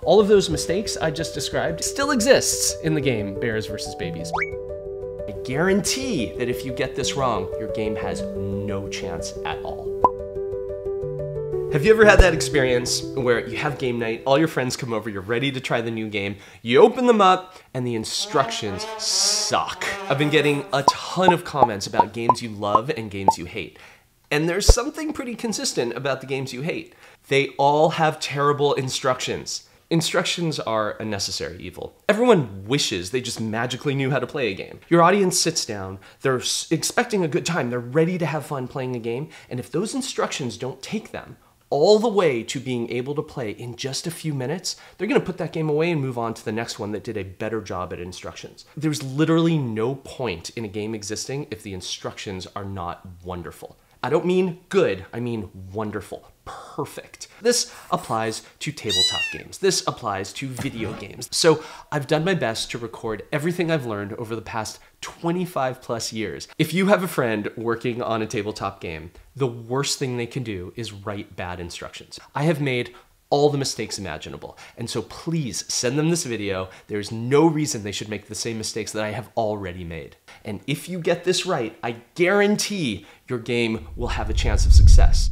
All of those mistakes I just described still exists in the game Bears vs. Babies. I guarantee that if you get this wrong, your game has no chance at all. Have you ever had that experience where you have game night, all your friends come over, you're ready to try the new game, you open them up, and the instructions suck? I've been getting a ton of comments about games you love and games you hate. And there's something pretty consistent about the games you hate. They all have terrible instructions. Instructions are a necessary evil. Everyone wishes they just magically knew how to play a game. Your audience sits down, they're expecting a good time, they're ready to have fun playing a game, and if those instructions don't take them all the way to being able to play in just a few minutes, they're gonna put that game away and move on to the next one that did a better job at instructions. There's literally no point in a game existing if the instructions are not wonderful. I don't mean good, I mean wonderful, perfect. This applies to tabletop games. This applies to video games. So I've done my best to record everything I've learned over the past 25 plus years. If you have a friend working on a tabletop game, the worst thing they can do is write bad instructions. I have made all the mistakes imaginable. And so please send them this video. There's no reason they should make the same mistakes that I have already made. And if you get this right, I guarantee your game will have a chance of success.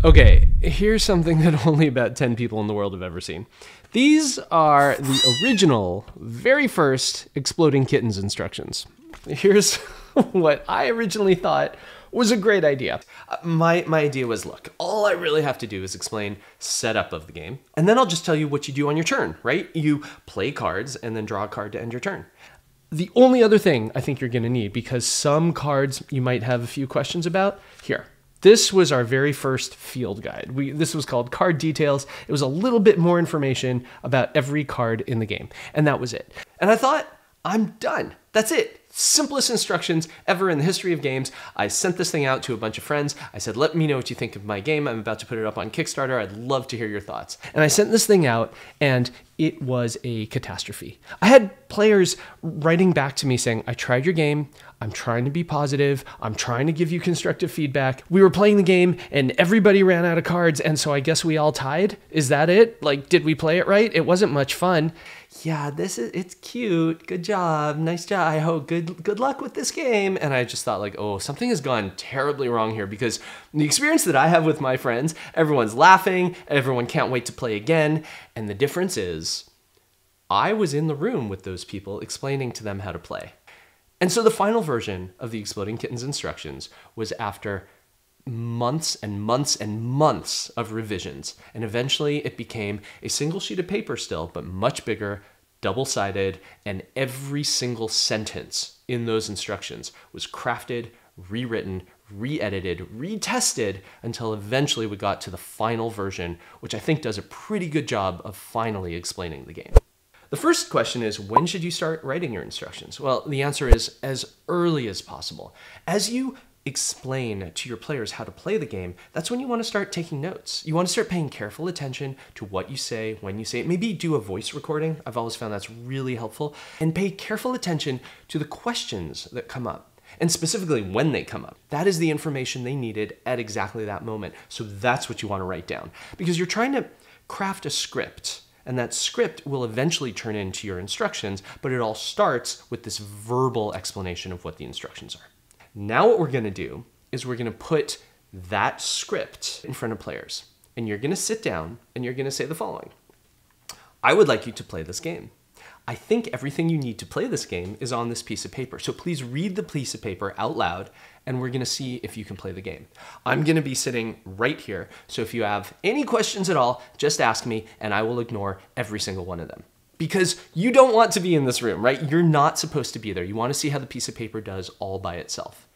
Okay, here's something that only about 10 people in the world have ever seen. These are the original, very first Exploding Kittens instructions. Here's what I originally thought was a great idea. My idea was, look, all I really have to do is explain setup of the game, and then I'll just tell you what you do on your turn, right? You play cards and then draw a card to end your turn. The only other thing I think you're gonna need, because some cards you might have a few questions about, here. This was our very first field guide. This was called Card Details. It was a little bit more information about every card in the game, and that was it. And I thought, I'm done. That's it. Simplest instructions ever in the history of games. I sent this thing out to a bunch of friends. I said, let me know what you think of my game. I'm about to put it up on Kickstarter. I'd love to hear your thoughts. And I sent this thing out, and it was a catastrophe. I had players writing back to me saying, I tried your game. I'm trying to be positive. I'm trying to give you constructive feedback. We were playing the game and everybody ran out of cards, and so I guess we all tied? Is that it? Like, did we play it right? It wasn't much fun. Yeah, it's cute. Good job. Nice job. I hope good luck with this game. And I just thought, like, oh, something has gone terribly wrong here, because the experience that I have with my friends, everyone's laughing, everyone can't wait to play again. And the difference is I was in the room with those people explaining to them how to play. And so the final version of the Exploding Kittens instructions was after months and months and months of revisions. And eventually it became a single sheet of paper still, but much bigger, double-sided, and every single sentence in those instructions was crafted, rewritten, re-edited, retested, until eventually we got to the final version, which I think does a pretty good job of finally explaining the game. The first question is, when should you start writing your instructions? Well, the answer is as early as possible. As you explain to your players how to play the game, that's when you want to start taking notes. You want to start paying careful attention to what you say, when you say it. Maybe do a voice recording. I've always found that's really helpful. And pay careful attention to the questions that come up, and specifically when they come up. That is the information they needed at exactly that moment. So that's what you want to write down, because you're trying to craft a script. And that script will eventually turn into your instructions, but it all starts with this verbal explanation of what the instructions are. Now what we're gonna do is we're gonna put that script in front of players. And you're gonna sit down and you're gonna say the following. I would like you to play this game. I think everything you need to play this game is on this piece of paper. So please read the piece of paper out loud, and we're gonna see if you can play the game. I'm gonna be sitting right here, so if you have any questions at all, just ask me and I will ignore every single one of them. Because you don't want to be in this room, right? You're not supposed to be there. You wanna see how the piece of paper does all by itself.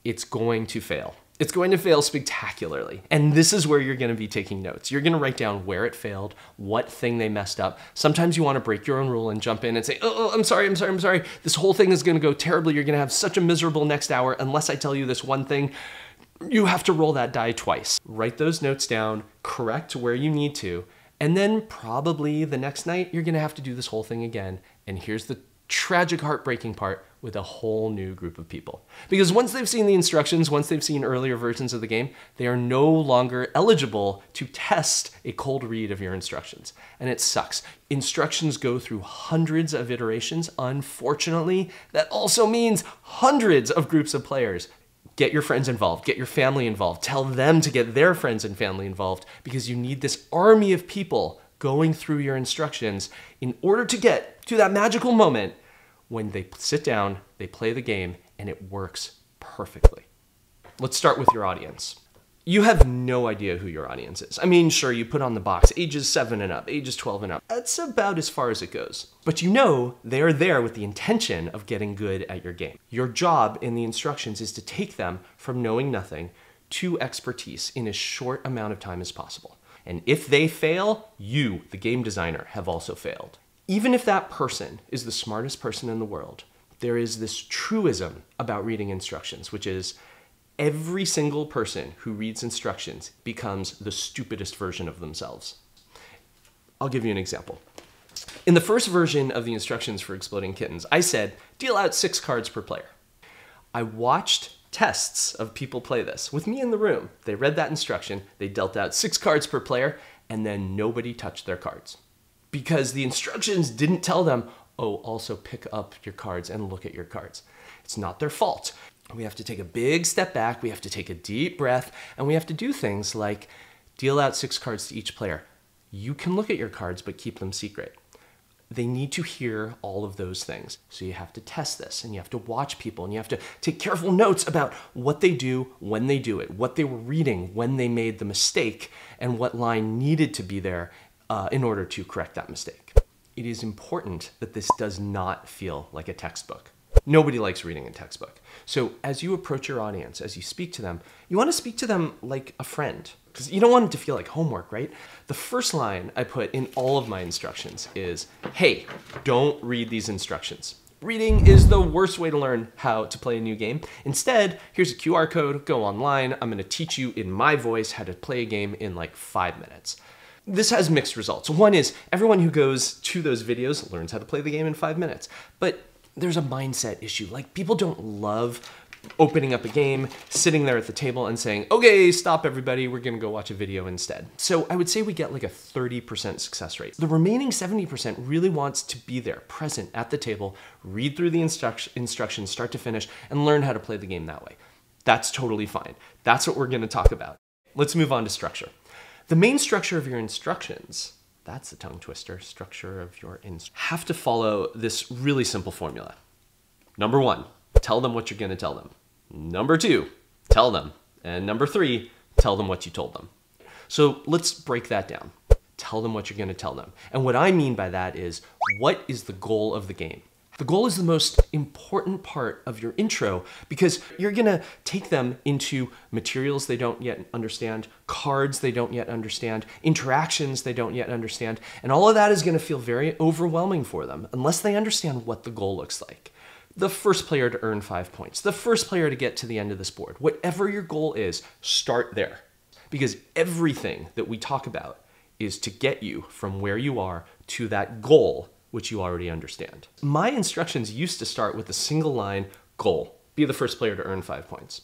It's going to fail. It's going to fail spectacularly. And this is where you're gonna be taking notes. You're gonna write down where it failed, what thing they messed up. Sometimes you wanna break your own rule and jump in and say, oh, I'm sorry. This whole thing is gonna go terribly. You're gonna have such a miserable next hour unless I tell you this one thing. You have to roll that die twice. Write those notes down, correct where you need to, and then probably the next night, you're gonna have to do this whole thing again. And here's the tragic, heartbreaking part. with a whole new group of people. Because once they've seen the instructions, once they've seen earlier versions of the game, they are no longer eligible to test a cold read of your instructions. And it sucks. Instructions go through hundreds of iterations. Unfortunately, that also means hundreds of groups of players. Get your friends involved, get your family involved, tell them to get their friends and family involved, because you need this army of people going through your instructions in order to get to that magical moment when they sit down, they play the game, and it works perfectly. Let's start with your audience. You have no idea who your audience is. I mean, sure, you put on the box, ages 7 and up, ages 12 and up. That's about as far as it goes. But you know they are there with the intention of getting good at your game. Your job in the instructions is to take them from knowing nothing to expertise in as short amount of time as possible. And if they fail, you, the game designer, have also failed. Even if that person is the smartest person in the world, there is this truism about reading instructions, which is every single person who reads instructions becomes the stupidest version of themselves. I'll give you an example. In the first version of the instructions for Exploding Kittens, I said, deal out 6 cards per player. I watched tests of people play this with me in the room. They read that instruction, they dealt out 6 cards per player, and then nobody touched their cards. Because the instructions didn't tell them, oh, also pick up your cards and look at your cards. It's not their fault. We have to take a big step back, we have to take a deep breath, and we have to do things like deal out 6 cards to each player. You can look at your cards, but keep them secret. They need to hear all of those things. So you have to test this, and you have to watch people, and you have to take careful notes about what they do when they do it, what they were reading when they made the mistake, and what line needed to be there in order to correct that mistake. It is important that this does not feel like a textbook. Nobody likes reading a textbook. So as you approach your audience, as you speak to them, you want to speak to them like a friend, because you don't want it to feel like homework, right? The first line I put in all of my instructions is, hey, don't read these instructions. Reading is the worst way to learn how to play a new game. Instead, here's a QR code, go online. I'm going to teach you in my voice how to play a game in like 5 minutes. This has mixed results. One is everyone who goes to those videos learns how to play the game in 5 minutes. But there's a mindset issue. Like, people don't love opening up a game, sitting there at the table and saying, okay, stop everybody, we're gonna go watch a video instead. So I would say we get like a 30% success rate. The remaining 70% really wants to be there, present at the table, read through the instructions start to finish, and learn how to play the game that way. That's totally fine. That's what we're gonna talk about. Let's move on to structure. The main structure of your instructions, that's a tongue twister, structure of your have to follow this really simple formula. Number 1, tell them what you're gonna tell them. Number 2, tell them. And number 3, tell them what you told them. So let's break that down. Tell them what you're gonna tell them. And what I mean by that is, what is the goal of the game? The goal is the most important part of your intro, because you're gonna take them into materials they don't yet understand, cards they don't yet understand, interactions they don't yet understand, and all of that is gonna feel very overwhelming for them unless they understand what the goal looks like. The first player to earn 5 points, the first player to get to the end of this board, whatever your goal is, start there. Because everything that we talk about is to get you from where you are to that goal, which you already understand. My instructions used to start with a single line goal, be the first player to earn 5 points.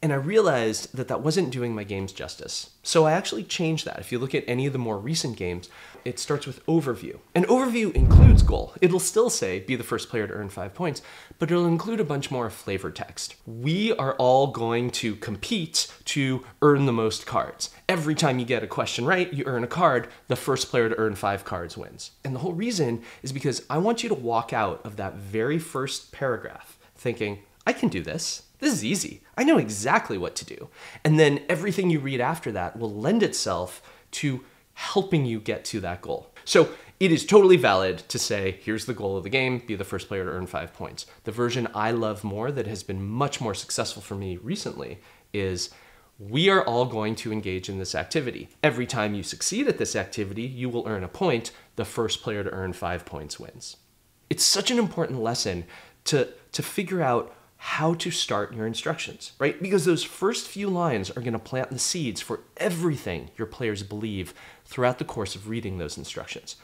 And I realized that that wasn't doing my games justice. So I actually changed that. If you look at any of the more recent games, it starts with overview. And overview includes goal. It'll still say, be the first player to earn 5 points, but it'll include a bunch more flavor text. We are all going to compete to earn the most cards. Every time you get a question right, you earn a card. The first player to earn 5 cards wins. And the whole reason is because I want you to walk out of that very first paragraph thinking, I can do this. This is easy. I know exactly what to do. And then everything you read after that will lend itself to helping you get to that goal. So it is totally valid to say, here's the goal of the game, be the first player to earn 5 points. The version I love more, that has been much more successful for me recently, is we are all going to engage in this activity. Every time you succeed at this activity, you will earn a point. The first player to earn 5 points wins. It's such an important lesson to figure out how to start your instructions, right? Because those first few lines are gonna plant the seeds for everything your players believe throughout the course of reading those instructions.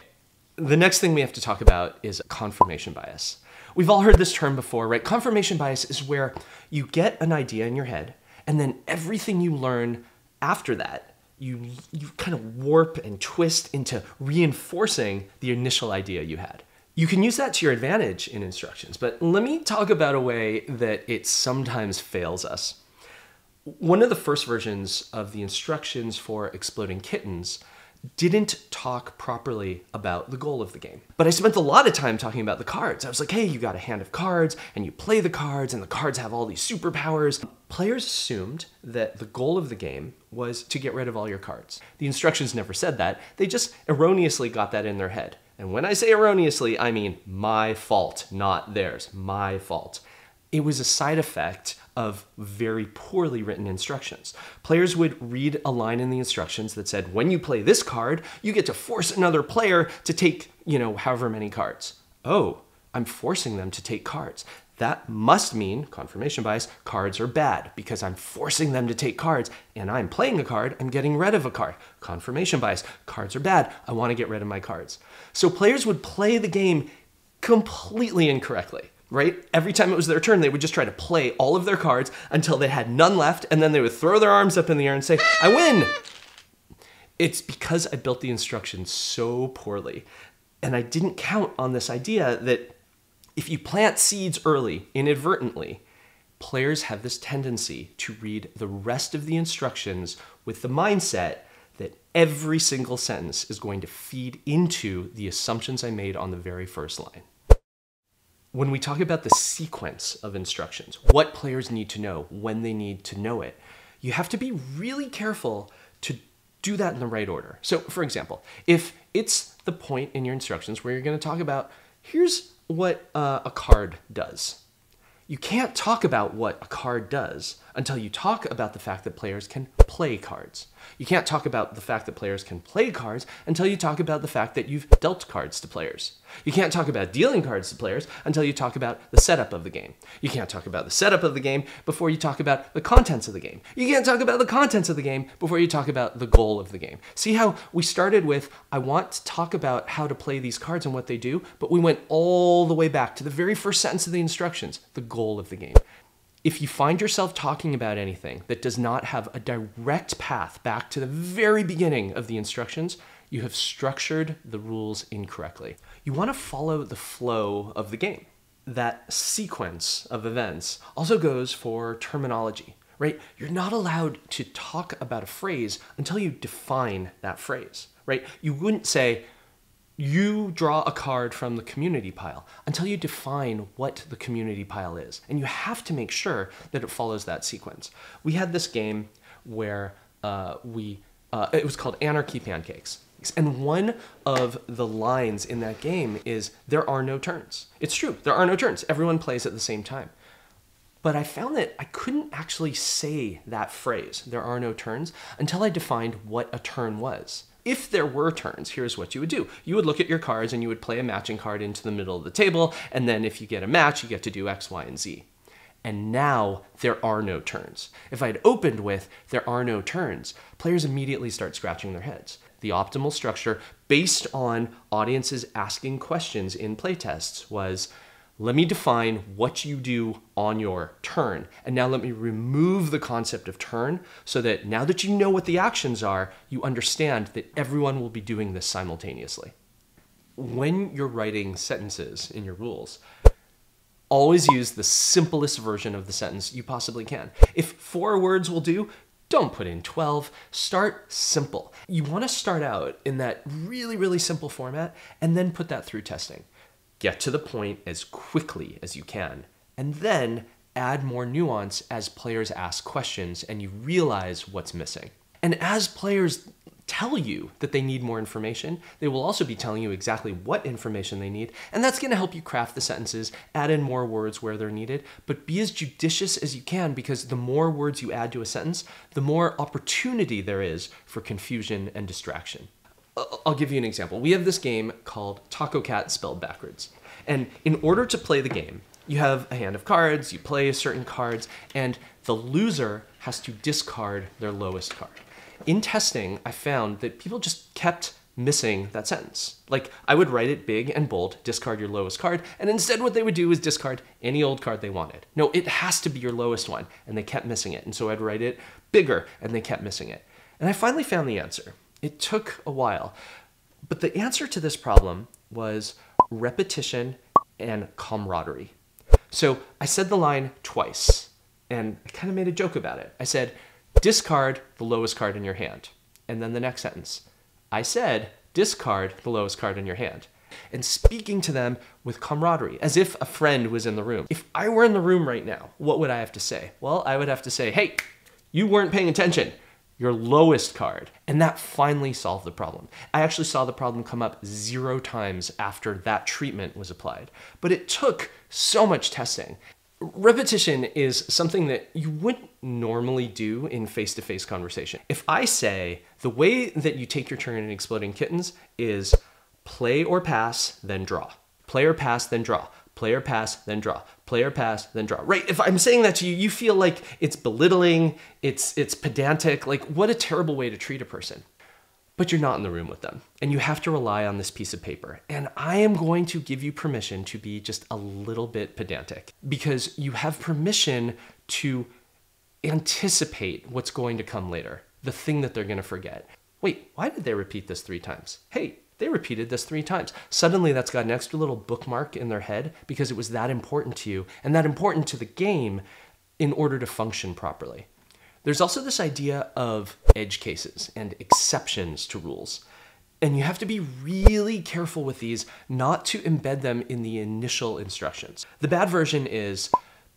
The next thing we have to talk about is confirmation bias. We've all heard this term before, right? Confirmation bias is where you get an idea in your head, and then everything you learn after that, you kind of warp and twist into reinforcing the initial idea you had. You can use that to your advantage in instructions, but let me talk about a way that it sometimes fails us. One of the first versions of the instructions for Exploding Kittens didn't talk properly about the goal of the game. But I spent a lot of time talking about the cards. I was like, hey, you got a hand of cards, and you play the cards, and the cards have all these superpowers. Players assumed that the goal of the game was to get rid of all your cards. The instructions never said that. They just erroneously got that in their head. And when I say erroneously, I mean my fault, not theirs. My fault. It was a side effect of very poorly written instructions. Players would read a line in the instructions that said, when you play this card, you get to force another player to take, however many cards. Oh, I'm forcing them to take cards. That must mean, confirmation bias, cards are bad because I'm forcing them to take cards and I'm playing a card, I'm getting rid of a card. Confirmation bias, cards are bad, I want to get rid of my cards. So players would play the game completely incorrectly. Right? Every time it was their turn, they would just try to play all of their cards until they had none left, and then they would throw their arms up in the air and say, I win! It's because I built the instructions so poorly, and I didn't count on this idea that if you plant seeds early, inadvertently, players have this tendency to read the rest of the instructions with the mindset that every single sentence is going to feed into the assumptions I made on the very first line. When we talk about the sequence of instructions, what players need to know, when they need to know it, you have to be really careful to do that in the right order. So, for example, if it's the point in your instructions where you're going to talk about, here's what a card does. You can't talk about what a card does until you talk about the fact that players can play cards. You can't talk about the fact that players can play cards until you talk about the fact that you've dealt cards to players. You can't talk about dealing cards to players until you talk about the setup of the game. You can't talk about the setup of the game before you talk about the contents of the game. You can't talk about the contents of the game before you talk about the goal of the game. See how we started with, I want to talk about how to play these cards and what they do, but we went all the way back to the very first sentence of the instructions, the goal of the game. If you find yourself talking about anything that does not have a direct path back to the very beginning of the instructions, you have structured the rules incorrectly. You want to follow the flow of the game. That sequence of events also goes for terminology, right? You're not allowed to talk about a phrase until you define that phrase, right? You wouldn't say, you draw a card from the community pile until you define what the community pile is. And you have to make sure that it follows that sequence. We had this game where it was called Anarchy Pancakes. And one of the lines in that game is, there are no turns. It's true, there are no turns. Everyone plays at the same time. But I found that I couldn't actually say that phrase, there are no turns, until I defined what a turn was. If there were turns, here's what you would do. You would look at your cards and you would play a matching card into the middle of the table, and then if you get a match, you get to do X, Y, and Z. And now there are no turns. If I'd opened with, there are no turns, players immediately start scratching their heads. The optimal structure, based on audiences asking questions in playtests, was, let me define what you do on your turn. And now let me remove the concept of turn so that now that you know what the actions are, you understand that everyone will be doing this simultaneously. When you're writing sentences in your rules, always use the simplest version of the sentence you possibly can. If 4 words will do, don't put in 12. Start simple. You want to start out in that really, really simple format and then put that through testing. Get to the point as quickly as you can, and then add more nuance as players ask questions and you realize what's missing. And as players tell you that they need more information, they will also be telling you exactly what information they need, and that's going to help you craft the sentences, add in more words where they're needed, but be as judicious as you can, because the more words you add to a sentence, the more opportunity there is for confusion and distraction. I'll give you an example. We have this game called Taco Cat spelled backwards. And in order to play the game, you have a hand of cards, you play certain cards, and the loser has to discard their lowest card. In testing, I found that people just kept missing that sentence. Like, I would write it big and bold, discard your lowest card, and instead what they would do is discard any old card they wanted. No, it has to be your lowest one, and they kept missing it. And so I'd write it bigger, and they kept missing it. And I finally found the answer. It took a while, but the answer to this problem was repetition and camaraderie. So I said the line twice, and I kind of made a joke about it. I said, discard the lowest card in your hand. And then the next sentence, I said, discard the lowest card in your hand. And speaking to them with camaraderie, as if a friend was in the room. If I were in the room right now, what would I have to say? Well, I would have to say, hey, you weren't paying attention. Your lowest card. And that finally solved the problem. I actually saw the problem come up 0 times after that treatment was applied. But it took so much testing. Repetition is something that you wouldn't normally do in face-to-face conversation. If I say the way that you take your turn in Exploding Kittens is play or pass, then draw. Play or pass, then draw. Play or pass, then draw. Play or pass, then draw. Right? If I'm saying that to you, you feel like it's belittling, it's pedantic, like what a terrible way to treat a person. But you're not in the room with them, and you have to rely on this piece of paper. And I am going to give you permission to be just a little bit pedantic, because you have permission to anticipate what's going to come later, the thing that they're going to forget. Wait, why did they repeat this 3 times? Hey, they repeated this 3 times. Suddenly that's got an extra little bookmark in their head because it was that important to you and that important to the game in order to function properly. There's also this idea of edge cases and exceptions to rules. And you have to be really careful with these not to embed them in the initial instructions. The bad version is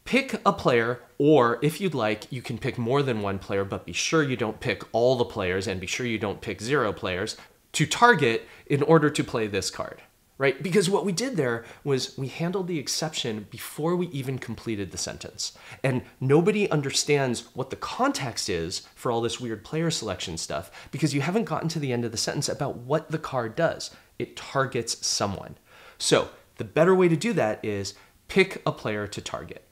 pick a player, or if you'd like, you can pick more than one player, but be sure you don't pick all the players and be sure you don't pick 0 players to target in order to play this card, right? Because what we did there was we handled the exception before we even completed the sentence. And nobody understands what the context is for all this weird player selection stuff because you haven't gotten to the end of the sentence about what the card does. It targets someone. So the better way to do that is pick a player to target.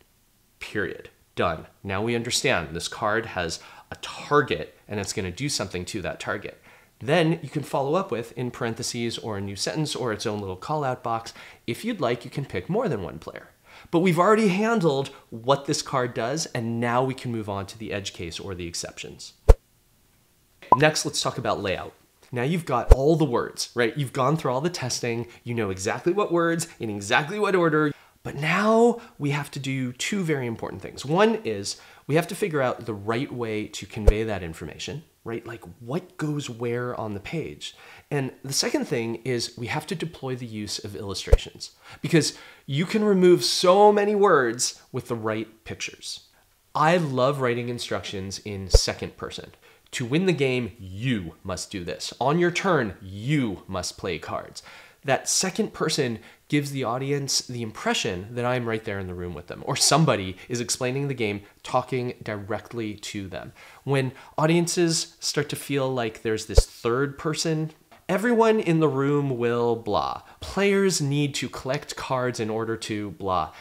Period. Done. Now we understand this card has a target and it's going to do something to that target. Then you can follow up with, in parentheses or a new sentence or its own little call-out box. If you'd like, you can pick more than one player. But we've already handled what this card does, and now we can move on to the edge case or the exceptions. Next, let's talk about layout. Now you've got all the words, right? You've gone through all the testing. You know exactly what words in exactly what order. But now we have to do 2 very important things. One is we have to figure out the right way to convey that information, right? Like what goes where on the page. And the second thing is we have to deploy the use of illustrations because you can remove so many words with the right pictures. I love writing instructions in second person. To win the game, you must do this. On your turn, you must play cards. That second person gives the audience the impression that I'm right there in the room with them, or somebody is explaining the game, talking directly to them. When audiences start to feel like there's this third person, everyone in the room will blah. Players need to collect cards in order to blah.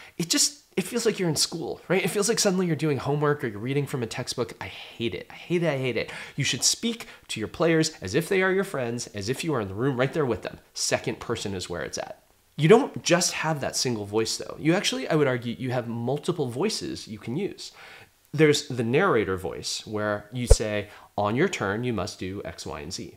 It feels like you're in school, right? It feels like suddenly you're doing homework or you're reading from a textbook. I hate it. I hate it. I hate it. You should speak to your players as if they are your friends, as if you are in the room right there with them. Second person is where it's at. You don't just have that single voice though. You actually, I would argue, you have multiple voices you can use. There's the narrator voice where you say, on your turn, you must do X, Y, and Z.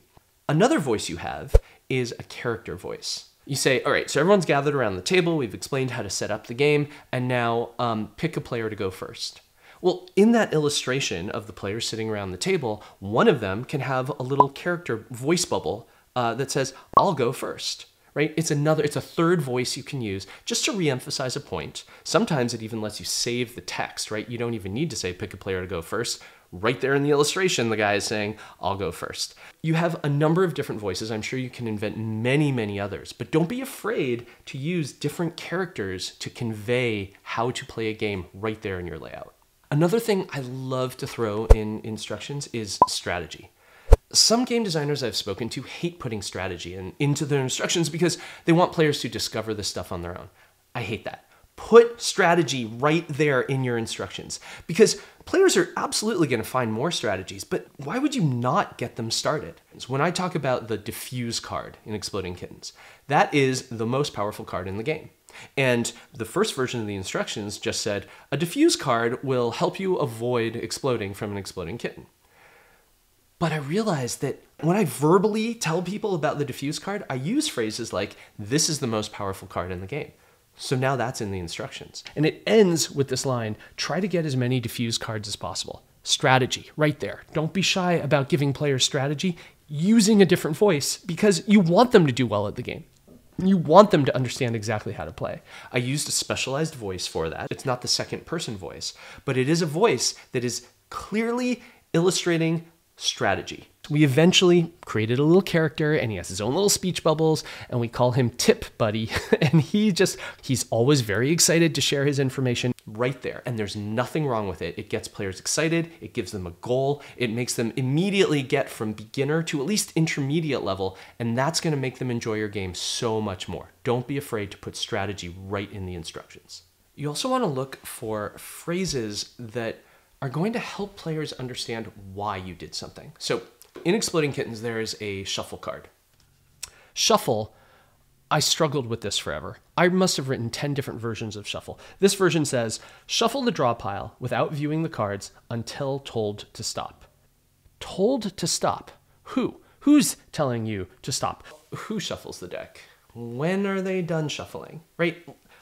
Another voice you have is a character voice. You say, all right, so everyone's gathered around the table. We've explained how to set up the game. And now pick a player to go first. Well, in that illustration of the players sitting around the table, one of them can have a little character voice bubble that says, I'll go first. Right? It's a third voice you can use just to reemphasize a point. Sometimes it even lets you save the text, right? You don't even need to say pick a player to go first. Right there in the illustration, the guy is saying, I'll go first. You have a number of different voices. I'm sure you can invent many, many others, but don't be afraid to use different characters to convey how to play a game right there in your layout. Another thing I love to throw in instructions is strategy. Some game designers I've spoken to hate putting strategy into their instructions because they want players to discover this stuff on their own. I hate that. Put strategy right there in your instructions, because players are absolutely going to find more strategies, but why would you not get them started? When I talk about the diffuse card in Exploding Kittens, that is the most powerful card in the game. And the first version of the instructions just said, a diffuse card will help you avoid exploding from an exploding kitten. But I realized that when I verbally tell people about the diffuse card, I use phrases like, this is the most powerful card in the game. So now that's in the instructions. And it ends with this line, try to get as many diffuse cards as possible. Strategy, right there. Don't be shy about giving players strategy using a different voice, because you want them to do well at the game. You want them to understand exactly how to play. I used a specialized voice for that. It's not the second person voice, but it is a voice that is clearly illustrating strategy. We eventually created a little character, and he has his own little speech bubbles, and we call him Tip Buddy. And he's always very excited to share his information right there. And there's nothing wrong with it. It gets players excited. It gives them a goal. It makes them immediately get from beginner to at least intermediate level. And that's going to make them enjoy your game so much more. Don't be afraid to put strategy right in the instructions. You also want to look for phrases that are going to help players understand why you did something. So in Exploding Kittens, there is a shuffle card. Shuffle, I struggled with this forever. I must have written 10 different versions of shuffle. This version says, shuffle the draw pile without viewing the cards until told to stop. Told to stop? Who? Who's telling you to stop? Who shuffles the deck? When are they done shuffling, right?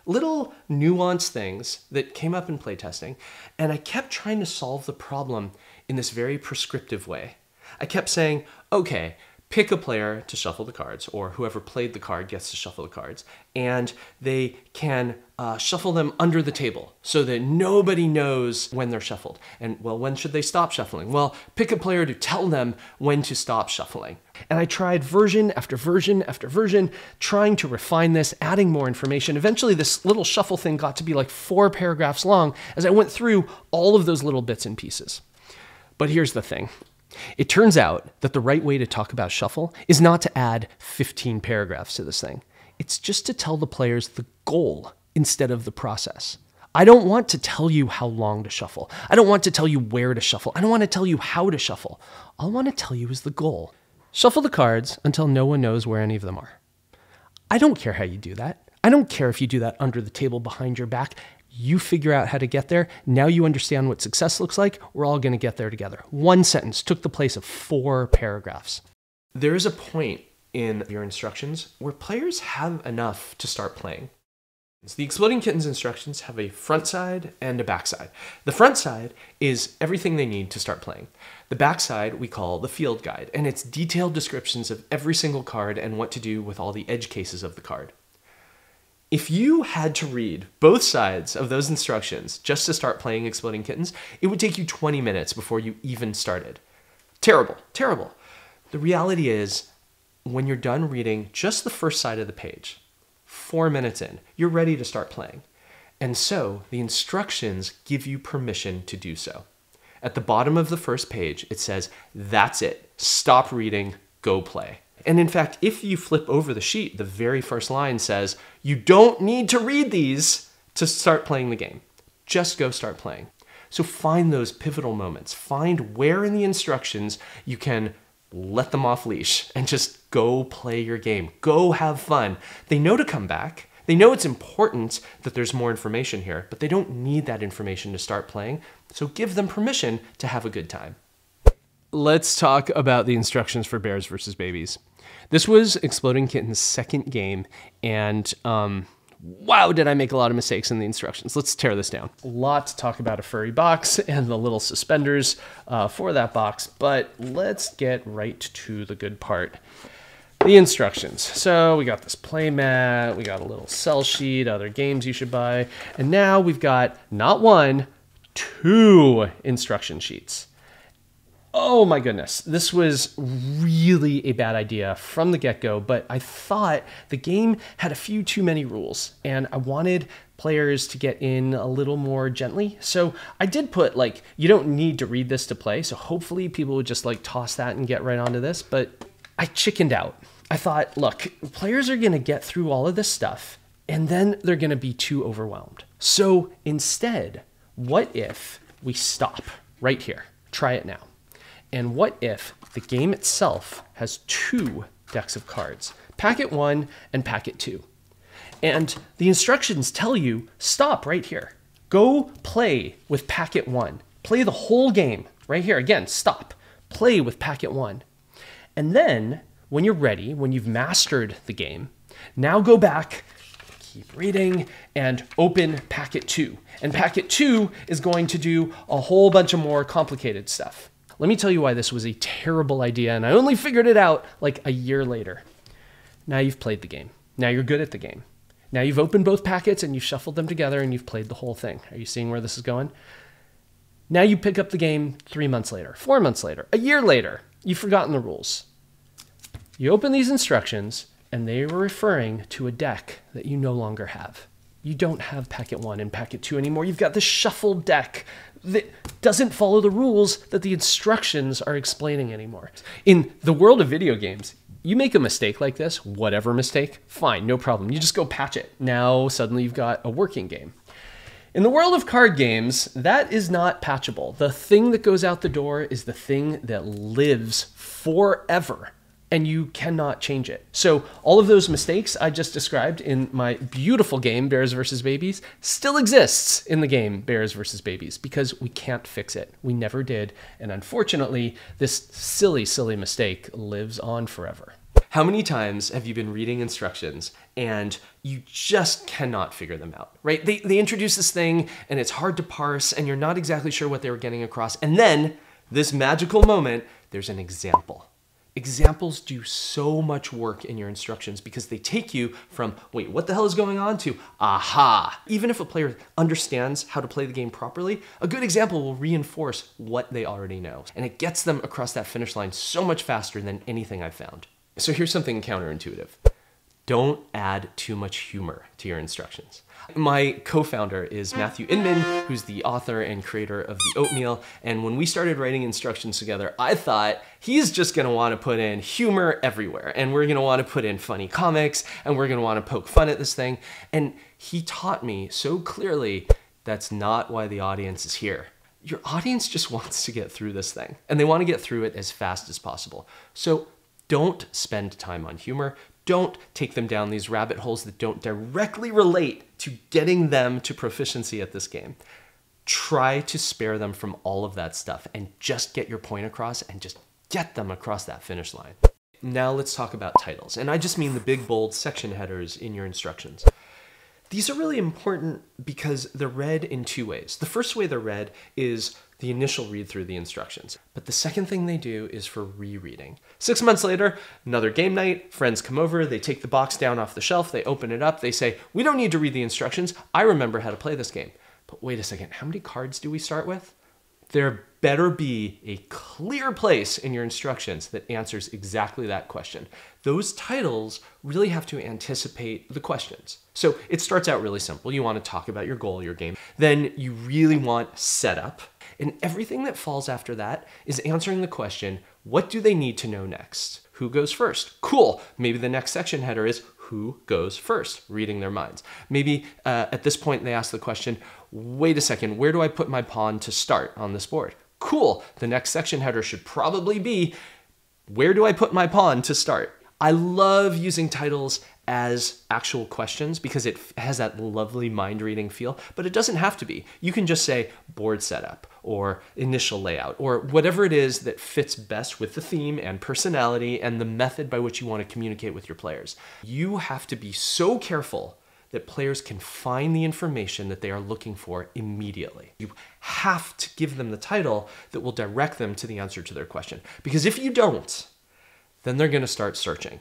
Little nuanced things that came up in playtesting, and I kept trying to solve the problem in this very prescriptive way. I kept saying, okay, pick a player to shuffle the cards, or whoever played the card gets to shuffle the cards, and they can shuffle them under the table so that nobody knows when they're shuffled. And well, when should they stop shuffling? Well, pick a player to tell them when to stop shuffling. And I tried version after version after version, trying to refine this, adding more information. Eventually, this little shuffle thing got to be like 4 paragraphs long as I went through all of those little bits and pieces. But here's the thing. It turns out that the right way to talk about shuffle is not to add 15 paragraphs to this thing. It's just to tell the players the goal instead of the process. I don't want to tell you how long to shuffle. I don't want to tell you where to shuffle. I don't want to tell you how to shuffle. All I want to tell you is the goal. Shuffle the cards until no one knows where any of them are. I don't care how you do that. I don't care if you do that under the table behind your back. You figure out how to get there. Now you understand what success looks like. We're all going to get there together. One sentence took the place of 4 paragraphs. There is a point in your instructions where players have enough to start playing. The Exploding Kittens instructions have a front side and a back side. The front side is everything they need to start playing. The back side we call the field guide, and it's detailed descriptions of every single card and what to do with all the edge cases of the card. If you had to read both sides of those instructions just to start playing Exploding Kittens, it would take you 20 minutes before you even started. Terrible, terrible. The reality is, when you're done reading just the first side of the page, 4 minutes in, you're ready to start playing. And so the instructions give you permission to do so. At the bottom of the first page, it says, that's it. Stop reading, go play. And in fact, if you flip over the sheet, the very first line says, you don't need to read these to start playing the game. Just go start playing. So find those pivotal moments. Find where in the instructions you can let them off leash and just go play your game. Go have fun. They know to come back. They know it's important that there's more information here, but they don't need that information to start playing. So give them permission to have a good time. Let's talk about the instructions for Bears vs. Babies. This was Exploding Kitten's second game, and wow, did I make a lot of mistakes in the instructions. Let's tear this down. A lot to talk about a furry box and the little suspenders for that box, but let's get right to the good part. The instructions. So we got this play mat, we got a little sell sheet, other games you should buy, and now we've got not 1, 2 instruction sheets. Oh my goodness, this was really a bad idea from the get-go, but I thought the game had a few too many rules, and I wanted players to get in a little more gently. So I did put, like, you don't need to read this to play, so hopefully people would just, like, toss that and get right onto this, but I chickened out. I thought, look, players are going to get through all of this stuff, and then they're going to be too overwhelmed. So instead, what if we stop right here? Try it now. And what if the game itself has 2 decks of cards, packet 1 and packet 2? And the instructions tell you, stop right here. Go play with packet 1. Play the whole game right here. Again, stop. Play with packet 1. And then when you're ready, when you've mastered the game, now go back, keep reading, and open packet 2. And packet 2 is going to do a whole bunch of more complicated stuff. Let me tell you why this was a terrible idea, and I only figured it out like a year later. Now you've played the game. Now you're good at the game. Now you've opened both packets and you've shuffled them together and you've played the whole thing. Are you seeing where this is going? Now you pick up the game 3 months later, 4 months later, a year later. You've forgotten the rules. You open these instructions and they were referring to a deck that you no longer have. You don't have packet 1 and packet 2 anymore. You've got this shuffled deck that doesn't follow the rules that the instructions are explaining anymore. In the world of video games, you make a mistake like this, whatever mistake, fine, no problem. You just go patch it. Now suddenly you've got a working game. In the world of card games, that is not patchable. The thing that goes out the door is the thing that lives forever, and you cannot change it. So all of those mistakes I just described in my beautiful game, Bears vs. Babies, still exists in the game, Bears vs. Babies, because we can't fix it. We never did. And unfortunately, this silly, silly mistake lives on forever. How many times have you been reading instructions and you just cannot figure them out, right? They introduce this thing and it's hard to parse and you're not exactly sure what they were getting across. And then this magical moment, there's an example. Examples do so much work in your instructions because they take you from, wait, what the hell is going on, to, aha. Even if a player understands how to play the game properly, a good example will reinforce what they already know. And it gets them across that finish line so much faster than anything I've found. So here's something counterintuitive. Don't add too much humor to your instructions. My co-founder is Matthew Inman, who's the author and creator of The Oatmeal. And when we started writing instructions together, I thought he's just gonna wanna put in humor everywhere. And we're gonna wanna put in funny comics, and we're gonna wanna poke fun at this thing. And he taught me so clearly that's not why the audience is here. Your audience just wants to get through this thing, and they wanna get through it as fast as possible. So don't spend time on humor. Don't take them down these rabbit holes that don't directly relate to getting them to proficiency at this game. Try to spare them from all of that stuff and just get your point across and just get them across that finish line. Now let's talk about titles. And I just mean the big, bold section headers in your instructions. These are really important because they're read in 2 ways. The first way they're read is the initial read through the instructions. But the second thing they do is for rereading. 6 months later, another game night, friends come over, they take the box down off the shelf, they open it up, they say, we don't need to read the instructions, I remember how to play this game. But wait a second, how many cards do we start with? There better be a clear place in your instructions that answers exactly that question. Those titles really have to anticipate the questions. So it starts out really simple. You want to talk about your goal, your game. Then you really want setup. And everything that falls after that is answering the question, what do they need to know next? Who goes first? Cool. Maybe the next section header is who goes first, reading their minds. Maybe at this point they ask the question, wait a second, where do I put my pawn to start on this board? Cool. The next section header should probably be, where do I put my pawn to start? I love using titles as actual questions because it has that lovely mind-reading feel, but it doesn't have to be. You can just say board setup or initial layout or whatever it is that fits best with the theme and personality and the method by which you want to communicate with your players. You have to be so careful that players can find the information that they are looking for immediately. You have to give them the title that will direct them to the answer to their question. Because if you don't, then they're going to start searching.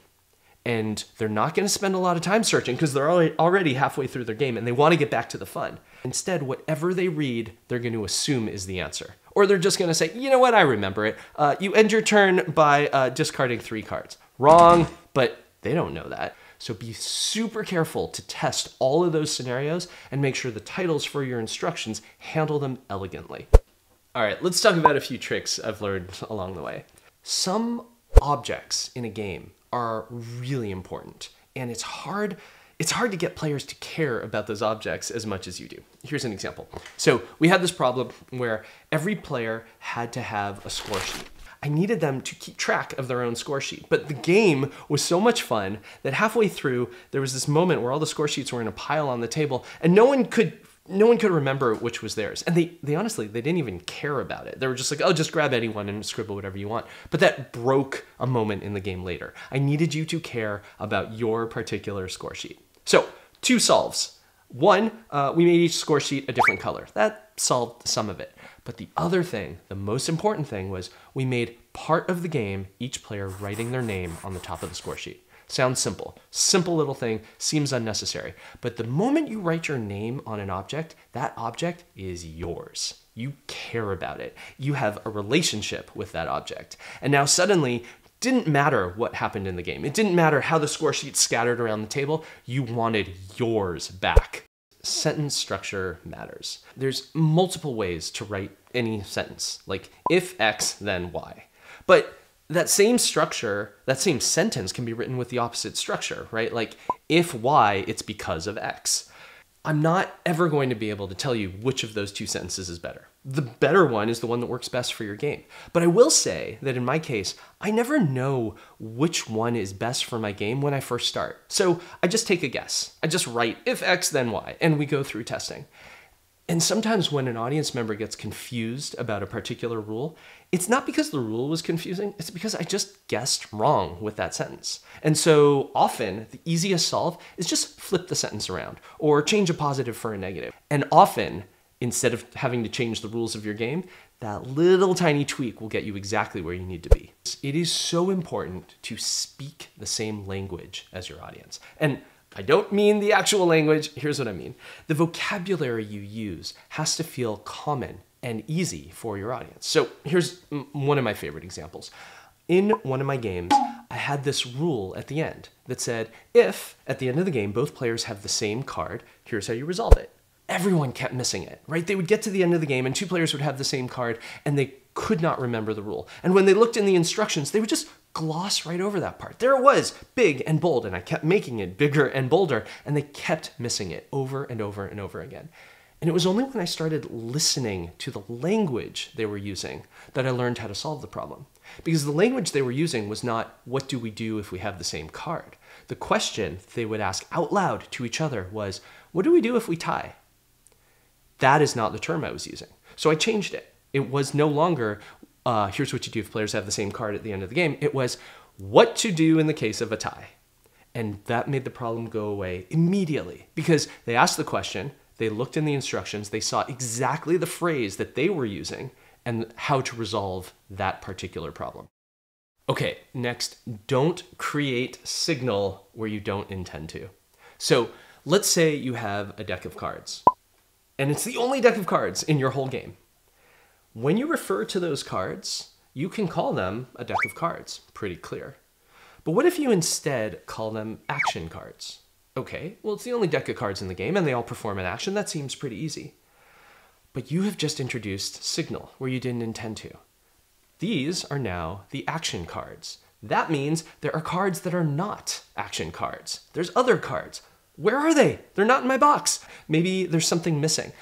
And they're not going to spend a lot of time searching because they're already halfway through their game and they want to get back to the fun. Instead, whatever they read, they're going to assume is the answer. Or they're just going to say, you know what, I remember it. You end your turn by discarding 3 cards. Wrong, but they don't know that. So be super careful to test all of those scenarios and make sure the titles for your instructions handle them elegantly. All right, let's talk about a few tricks I've learned along the way. Some objects in a game are really important, and it's hard it's hard to get players to care about those objects as much as you do. Here's an example. So we had this problem where every player had to have a score sheet. I needed them to keep track of their own score sheet, but the game was so much fun that halfway through, there was this moment where all the score sheets were in a pile on the table and no one could remember which was theirs. And they honestly, they didn't even care about it. They were just like, oh, just grab anyone and scribble whatever you want. But that broke a moment in the game later. I needed you to care about your particular score sheet. So 2 solves. One, we made each score sheet a different color. That solved some of it. But the other thing, the most important thing, was we made part of the game each player writing their name on the top of the score sheet. Sounds simple. Simple little thing, seems unnecessary. But the moment you write your name on an object, that object is yours. You care about it. You have a relationship with that object. And now suddenly, didn't matter what happened in the game. It didn't matter how the score sheets scattered around the table. You wanted yours back. Sentence structure matters. There's multiple ways to write any sentence, like if X, then Y. But that same structure, that same sentence can be written with the opposite structure, right? Like if Y, it's because of X. I'm not ever going to be able to tell you which of those 2 sentences is better. The better one is the one that works best for your game. But I will say that in my case, I never know which one is best for my game when I first start. So I just take a guess. I just write if X, then Y, and we go through testing. And sometimes when an audience member gets confused about a particular rule, it's not because the rule was confusing, it's because I just guessed wrong with that sentence. And so often the easiest solve is just flip the sentence around or change a positive for a negative. And often, instead of having to change the rules of your game, that little tiny tweak will get you exactly where you need to be. It is so important to speak the same language as your audience. And I don't mean the actual language, here's what I mean. The vocabulary you use has to feel common and easy for your audience. So here's one of my favorite examples. In one of my games, I had this rule at the end that said, if at the end of the game, both players have the same card, here's how you resolve it. Everyone kept missing it, right? They would get to the end of the game and 2 players would have the same card and they could not remember the rule. And when they looked in the instructions, they would just gloss right over that part. There it was, big and bold, and I kept making it bigger and bolder, and they kept missing it over and over and over again. And it was only when I started listening to the language they were using that I learned how to solve the problem. Because the language they were using was not, what do we do if we have the same card? The question they would ask out loud to each other was, what do we do if we tie? That is not the term I was using. So I changed it. It was no longer, here's what you do if players have the same card at the end of the game. It was, what to do in the case of a tie. And that made the problem go away immediately because they asked the question, they looked in the instructions, they saw exactly the phrase that they were using and how to resolve that particular problem. Okay, next, don't create signal where you don't intend to. So let's say you have a deck of cards and it's the only deck of cards in your whole game. When you refer to those cards, you can call them a deck of cards, pretty clear. But what if you instead call them action cards? Okay, well, it's the only deck of cards in the game and they all perform an action. That seems pretty easy. But you have just introduced signal where you didn't intend to. These are now the action cards. That means there are cards that are not action cards. There's other cards. Where are they? They're not in my box. Maybe there's something missing.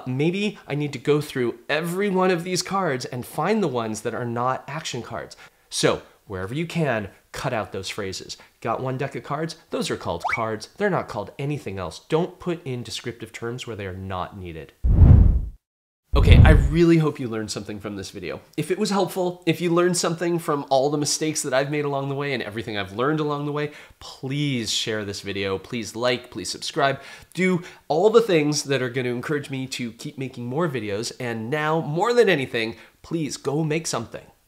Maybe I need to go through every one of these cards and find the ones that are not action cards. So wherever you can, cut out those phrases. Got one deck of cards? Those are called cards. They're not called anything else. Don't put in descriptive terms where they are not needed. Okay, I really hope you learned something from this video. If it was helpful, if you learned something from all the mistakes that I've made along the way and everything I've learned along the way, please share this video. Please like, please subscribe. Do all the things that are going to encourage me to keep making more videos. And now, more than anything, please go make something.